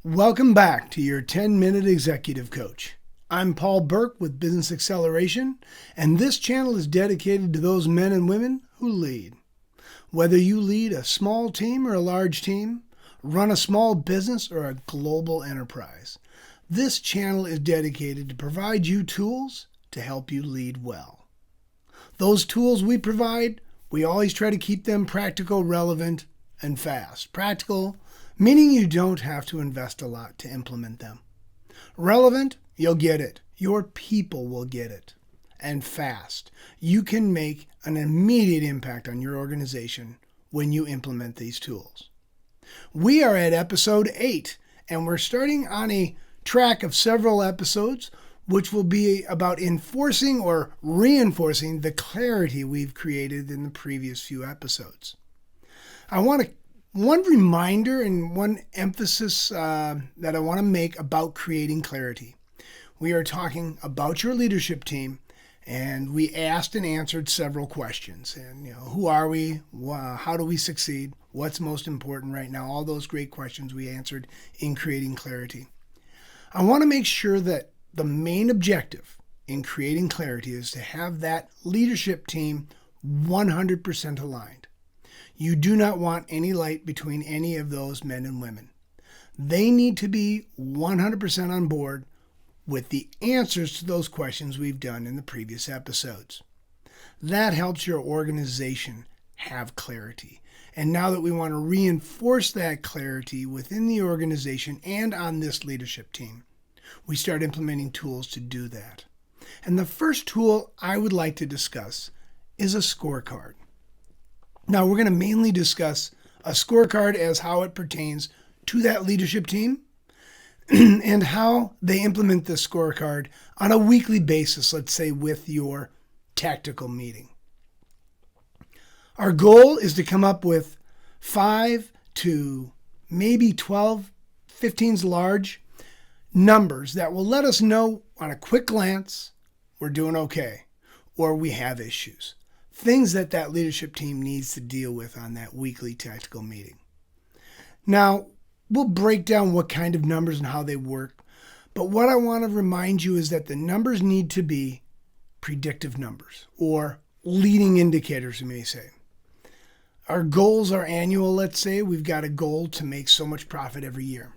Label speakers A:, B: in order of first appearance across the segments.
A: Welcome back to your 10-Minute Executive Coach. I'm Paul Burke with Business Acceleration, and this channel is dedicated to those men and women who lead. Whether you lead a small team or a large team, run a small business or a global enterprise, this channel is dedicated to provide you tools to help you lead well. Those tools we provide, we always try to keep them practical, relevant, and fast. Practical, meaning you don't have to invest a lot to implement them. Relevant, you'll get it. Your people will get it. And fast, you can make an immediate impact on your organization when you implement these tools. We are at episode 8, and we're starting on a track of several episodes, which will be about enforcing or reinforcing the clarity we've created in the previous few episodes. One reminder and one emphasis that I want to make about creating clarity. We are talking about your leadership team, and we asked and answered several questions. And who are we? How do we succeed? What's most important right now? All those great questions we answered in creating clarity. I want to make sure that the main objective in creating clarity is to have that leadership team 100% aligned. You do not want any light between any of those men and women. They need to be 100% on board with the answers to those questions we've done in the previous episodes. That helps your organization have clarity. And now that we want to reinforce that clarity within the organization and on this leadership team, we start implementing tools to do that. And the first tool I would like to discuss is a scorecard. Now, we're going to mainly discuss a scorecard as how it pertains to that leadership team and how they implement the scorecard on a weekly basis, let's say with your tactical meeting. Our goal is to come up with 5 to maybe 12, 15's large numbers that will let us know on a quick glance we're doing okay or we have issues. Things that leadership team needs to deal with on that weekly tactical meeting. Now, we'll break down what kind of numbers and how they work, but what I want to remind you is that the numbers need to be predictive numbers or leading indicators, you may say. Our goals are annual, let's say. We've got a goal to make so much profit every year.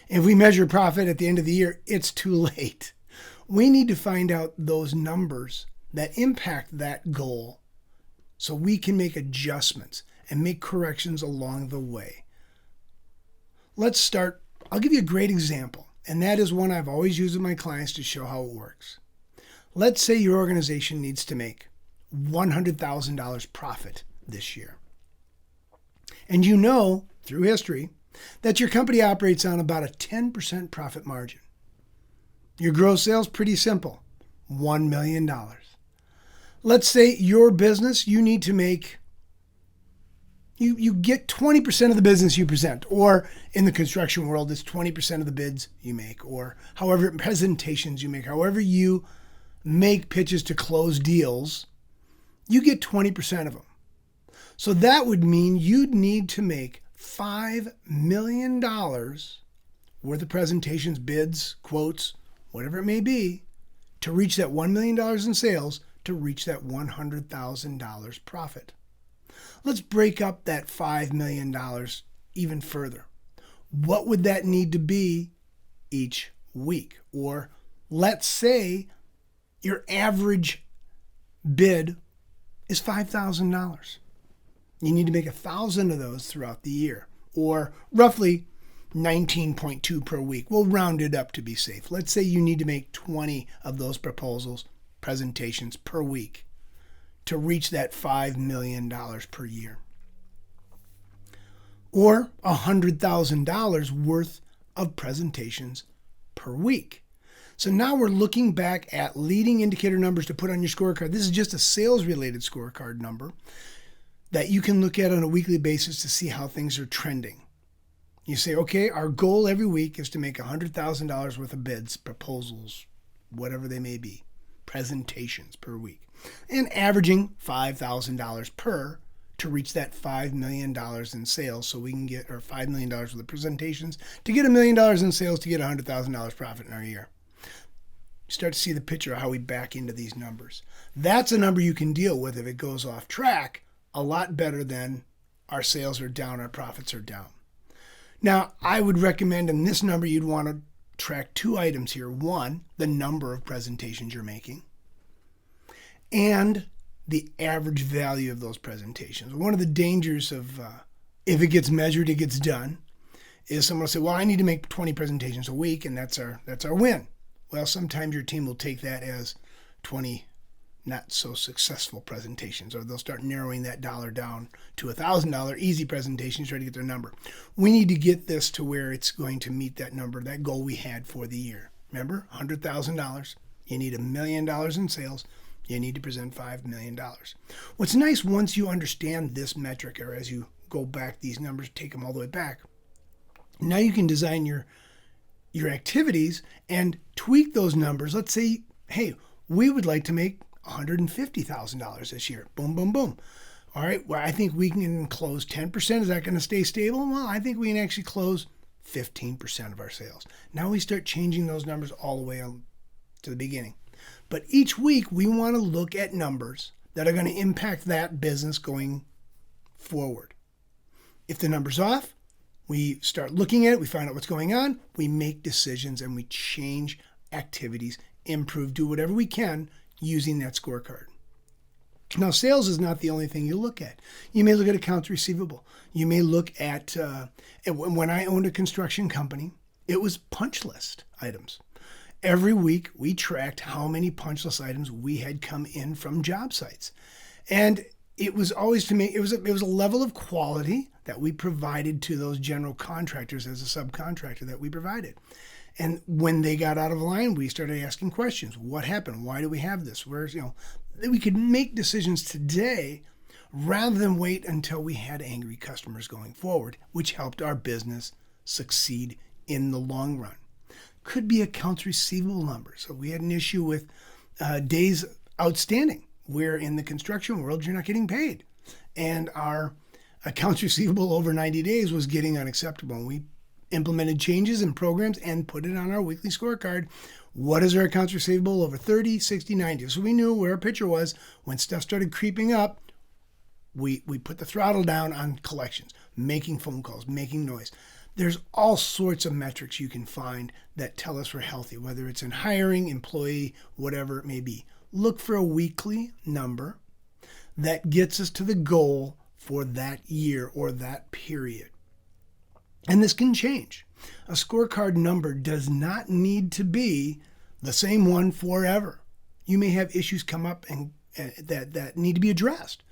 A: If we measure profit at the end of the year, it's too late. We need to find out those numbers that impact that goal so we can make adjustments and make corrections along the way. Let's start. I'll give you a great example, and that is one I've always used with my clients to show how it works. Let's say your organization needs to make $100,000 profit this year. And you know, through history, that your company operates on about a 10% profit margin. Your gross sales, pretty simple, $1 million. Let's say your business, you need to make, you get 20% of the business you present, or in the construction world, it's 20% of the bids you make, or however presentations you make, however you make pitches to close deals, you get 20% of them. So that would mean you'd need to make $5 million worth of presentations, bids, quotes, whatever it may be, to reach that $1 million in sales, to reach that $100,000 profit. Let's break up that $5 million even further. What would that need to be each week? Or let's say your average bid is $5,000. You need to make 1,000 of those throughout the year, or roughly 19.2 per week. We'll round it up to be safe. Let's say you need to make 20 of those presentations per week to reach that $5 million per year. Or $100,000 worth of presentations per week. So now we're looking back at leading indicator numbers to put on your scorecard. This is just a sales-related scorecard number that you can look at on a weekly basis to see how things are trending. You say, okay, our goal every week is to make $100,000 worth of bids, proposals, whatever they may be, presentations per week, and averaging $5,000 per to reach that $5 million in sales so we can get, or $5 million worth of presentations to get $1 million in sales to get $100,000 profit in our year. You start to see the picture of how we back into these numbers. That's a number you can deal with if it goes off track a lot better than our sales are down, our profits are down. Now, I would recommend in this number you'd want to track two items here. One, the number of presentations you're making, and the average value of those presentations. One of the dangers of if it gets measured, it gets done, is someone will say, well, I need to make 20 presentations a week, and that's our win. Well, sometimes your team will take that as 20 not so successful presentations, or they'll start narrowing that dollar down to $1,000 easy presentations, try to get their number. We need to get this to where it's going to meet that number, that goal we had for the year. Remember, $100,000. You need $1 million in sales. You need to present $5 million. What's nice once you understand this metric, or as you go back these numbers, take them all the way back, now you can design your activities and tweak those numbers. Let's say, hey, we would like to make $150,000 this year. Boom, boom, boom. All right, well, I think we can close 10%. Is that going to stay stable? Well, I think we can actually close 15% of our sales. Now we start changing those numbers all the way to the beginning. But each week we want to look at numbers that are going to impact that business going forward. If the number's off, we start looking at it, we find out what's going on, we make decisions, and we change activities, improve, do whatever we can using that scorecard. Now, sales is not the only thing you look at. You may look at accounts receivable. You may look at, when I owned a construction company, it was punch list items. Every week, we tracked how many punch list items we had come in from job sites. And it was always, to me, it was a level of quality that we provided to those general contractors as a subcontractor that we provided. And when they got out of line, we started asking questions. What happened? Why do we have this? We could make decisions today rather than wait until we had angry customers going forward, which helped our business succeed in the long run. Could be accounts receivable numbers. So we had an issue with days outstanding, where in the construction world, you're not getting paid. And our accounts receivable over 90 days was getting unacceptable. And we implemented changes and programs and put it on our weekly scorecard. What is our accounts receivable over 30, 60, 90? So we knew where our picture was. When stuff started creeping up, we put the throttle down on collections, making phone calls, making noise. There's all sorts of metrics you can find that tell us we're healthy, whether it's in hiring, employee, whatever it may be. Look for a weekly number that gets us to the goal for that year or that period. And this can change. A scorecard number does not need to be the same one forever. You may have issues come up and that need to be addressed.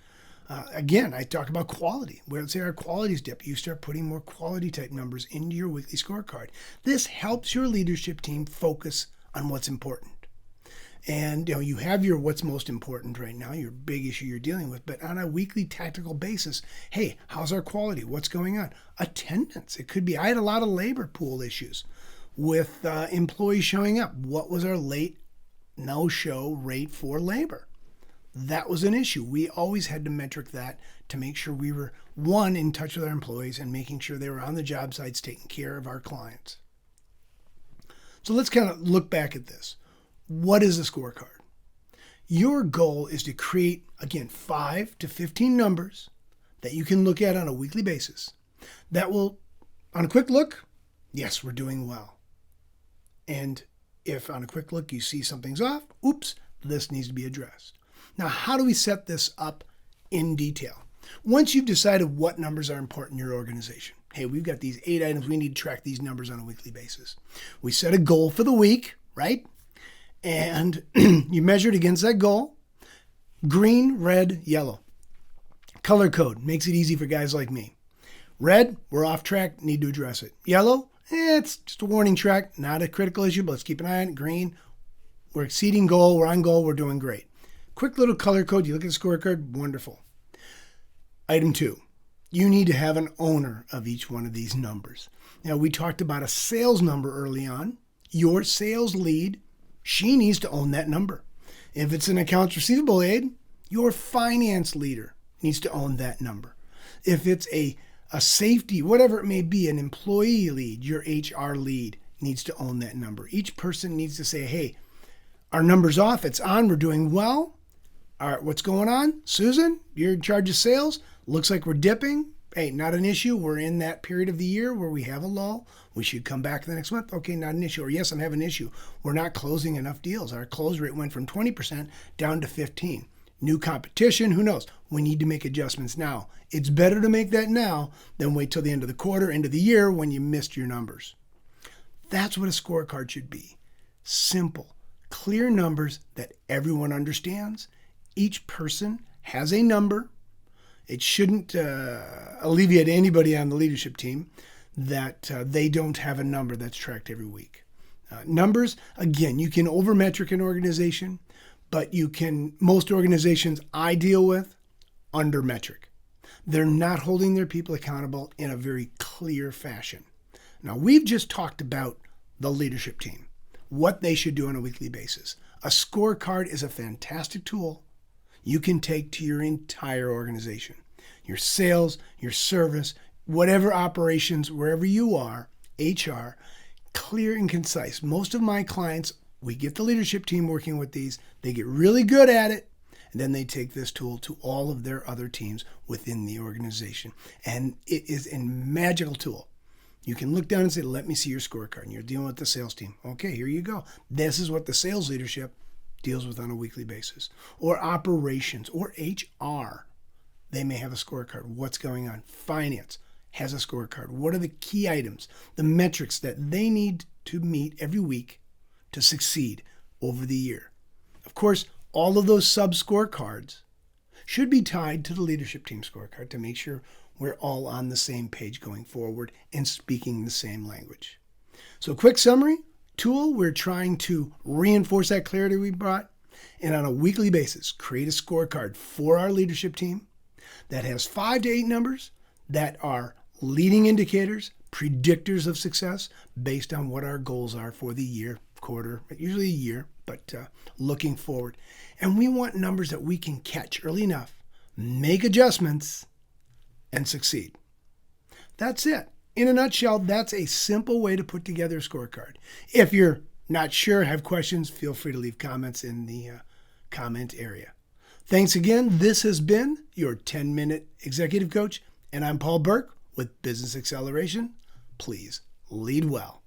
A: Again, I talk about quality. Where let's say our quality's dipped, you start putting more quality type numbers into your weekly scorecard. This helps your leadership team focus on what's important. And you have your what's most important right now, your big issue you're dealing with, but on a weekly tactical basis, hey, how's our quality? What's going on? Attendance. It could be, I had a lot of labor pool issues with employees showing up. What was our late no-show rate for labor? That was an issue. We always had to metric that to make sure we were, one, in touch with our employees and making sure they were on the job sites taking care of our clients. So let's kind of look back at this. What is a scorecard? Your goal is to create, again, 5 to 15 numbers that you can look at on a weekly basis that will, on a quick look, yes, we're doing well. And if on a quick look you see something's off, oops, this needs to be addressed. Now, how do we set this up in detail? Once you've decided what numbers are important in your organization, hey, we've got these 8 items, we need to track these numbers on a weekly basis. We set a goal for the week, right? And you measure it against that goal. Green, red, yellow. Color code makes it easy for guys like me. Red, we're off track, need to address it. Yellow, it's just a warning track, not a critical issue, but let's keep an eye on it. Green, we're exceeding goal, we're on goal, we're doing great. Quick little color code, you look at the scorecard, wonderful. Item 2, you need to have an owner of each one of these numbers. Now, we talked about a sales number early on. Your sales lead, she needs to own that number. If it's an accounts receivable aide, your finance leader needs to own that number. If it's a safety, whatever it may be, an employee lead, your HR lead needs to own that number. Each person needs to say, hey, our number's off, it's on, we're doing well. All right, what's going on? Susan, you're in charge of sales. Looks like we're dipping. Hey, not an issue. We're in that period of the year where we have a lull. We should come back the next month. Okay, not an issue. Or yes, I'm having an issue. We're not closing enough deals. Our close rate went from 20% down to 15%. New competition, who knows? We need to make adjustments now. It's better to make that now than wait till the end of the quarter, end of the year when you missed your numbers. That's what a scorecard should be. Simple, clear numbers that everyone understands. Each person has a number. It shouldn't alleviate anybody on the leadership team that they don't have a number that's tracked every week. Numbers, again, you can over-metric an organization, but most organizations I deal with, under-metric. They're not holding their people accountable in a very clear fashion. Now, we've just talked about the leadership team, what they should do on a weekly basis. A scorecard is a fantastic tool you can take to your entire organization. Your sales, your service, whatever operations, wherever you are, HR, clear and concise. Most of my clients, we get the leadership team working with these, they get really good at it, and then they take this tool to all of their other teams within the organization. And it is a magical tool. You can look down and say, let me see your scorecard. And you're dealing with the sales team. Okay, here you go. This is what the sales leadership deals with on a weekly basis. Or operations or HR. They may have a scorecard. What's going on? Finance has a scorecard. What are the key items, the metrics that they need to meet every week to succeed over the year? Of course, all of those sub-scorecards should be tied to the leadership team scorecard to make sure we're all on the same page going forward and speaking the same language. So quick summary, tool, we're trying to reinforce that clarity we brought, and on a weekly basis, create a scorecard for our leadership team that has 5 to 8 numbers that are leading indicators, predictors of success based on what our goals are for the year, quarter, usually a year, but looking forward. And we want numbers that we can catch early enough, make adjustments, and succeed. That's it. In a nutshell, that's a simple way to put together a scorecard. If you're not sure, have questions, feel free to leave comments in the comment area. Thanks again. This has been your 10-Minute Executive Coach, and I'm Paul Burke with Business Acceleration. Please lead well.